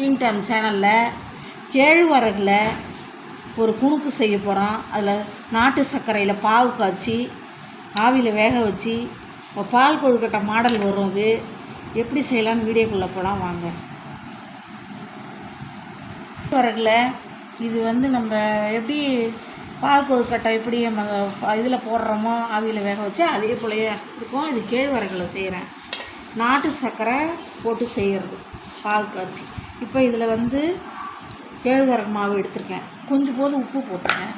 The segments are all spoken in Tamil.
குக்கிங் டைம் சேனலில் கேழ்வரகில் ஒரு குணுக்கு செய்ய போகிறோம். அதில் நாட்டு சர்க்கரையில் பாவு காய்ச்சி ஆவியில் வேக வச்சு பால் கொழுக்கட்டை மாடல் வரும். அது எப்படி செய்யலான்னு வீடியோக்குள்ளே போகலாம் வாங்க. கேழ்வரகில் இது நம்ம எப்படி பால் கொழுக்கட்டை எப்படி நம்ம இதில் போடுறோமோ ஆவியில் வேக வச்சு அதே போலயே இருக்கும். இது கேழ்வரகில் செய்கிறேன். நாட்டு சர்க்கரை போட்டு செய்கிறது பால் காய்ச்சி. இப்போ இதில் கேழ்வரகு மாவு எடுத்துருக்கேன். கொஞ்சம் போது உப்பு போட்டுருக்கேன்.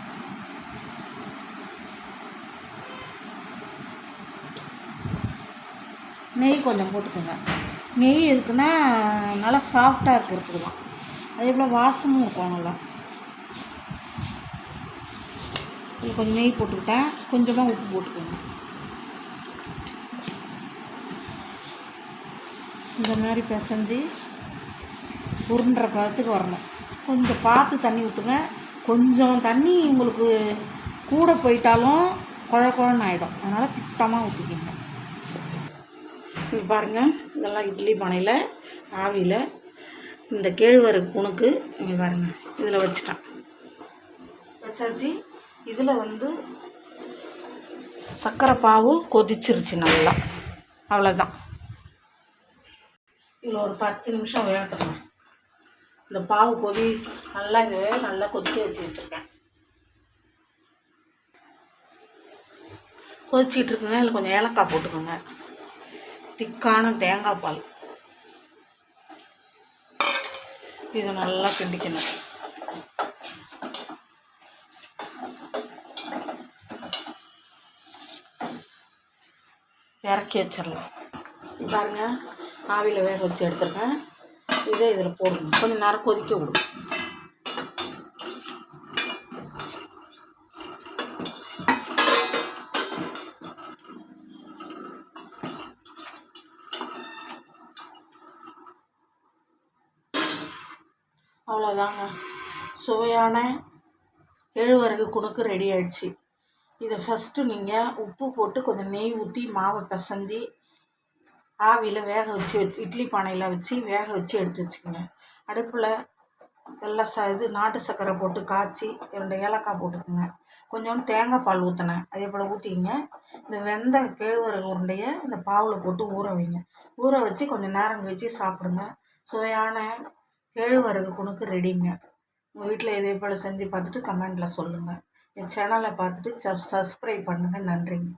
நெய் கொஞ்சம் போட்டுக்கோங்க. நெய் எதுக்குன்னா நல்லா சாஃப்டாக இருக்கிறதுக்கு தான். அதே போல் வாசமும் இருக்கும் நல்லா. இதில் கொஞ்சம் நெய் போட்டுக்கிட்டேன். கொஞ்சமாக உப்பு போட்டுக்கோங்க. இந்த மாதிரி பிசைஞ்சு உருண்டுற பதத்துக்கு வரணும். கொஞ்சம் பார்த்து தண்ணி ஊற்றுங்க. கொஞ்சம் தண்ணி உங்களுக்கு கூட போயிட்டாலும் குழன்னு ஆகிடும். அதனால் திட்டமாக ஊற்றிக்கிங்க. இது பாருங்கள், இதெல்லாம் இட்லி பானையில் ஆவியில் இந்த கேழ்வரகு குணுக்கு இங்கே பாருங்கள் இதில் வச்சாச்சு. இதில் சர்க்கரை பாவு கொதிச்சிருச்சு நல்லா. அவ்வளோதான். இதில் ஒரு 10 நிமிஷம் வேகட்டுங்க. இந்த பாவு நல்லா கொதிக்க வச்சுருக்கேன். கொதிச்சிட்டு இருக்குங்க. இதில் கொஞ்சம் ஏலக்காய் போட்டுக்கோங்க. திக்கான தேங்காய் பால். இதை நல்லா கிண்டிக்கணும். இறக்கி வச்சிடலாம். பாருங்க, ஆவியில் வேக வச்சு எடுத்துருக்கேன். இதே இதில் போடணும். கொஞ்சம் நேரம் கொதிக்க விடும். அவ்வளோதாங்க, சுவையான கேழ்வரகு குணுக்கு ரெடி ஆயிடுச்சு. இதை ஃபஸ்ட்டு நீங்கள் உப்பு போட்டு கொஞ்சம் நெய் ஊற்றி மாவை பிசைஞ்சி ஆவியில் வேக வச்சு இட்லி பானையில் வச்சு வேக வச்சு எடுத்து வச்சுக்கோங்க. அடுப்பில் வெள்ளை நாட்டு சர்க்கரை போட்டு காய்ச்சி 2 ஏலக்காய் போட்டுக்கோங்க. கொஞ்சோண்டு தேங்காய் பால் ஊற்றினேன். அதே போல் ஊற்றிக்கிங்க. இந்த வெந்த கேழ்வரகு உருண்டையை இந்த பாவில் போட்டு ஊற வைங்க. ஊற வச்சு கொஞ்சம் நேரம் கழிச்சு சாப்பிடுங்க. சுவையான கேழ்வரகு குணுக்கு ரெடிங்க. உங்கள் வீட்டில் இதே போல் செஞ்சு பார்த்துட்டு கமெண்டில் சொல்லுங்கள். என் சேனலை பார்த்துட்டு சப்ஸ்கிரைப் பண்ணுங்கள். நன்றிங்க.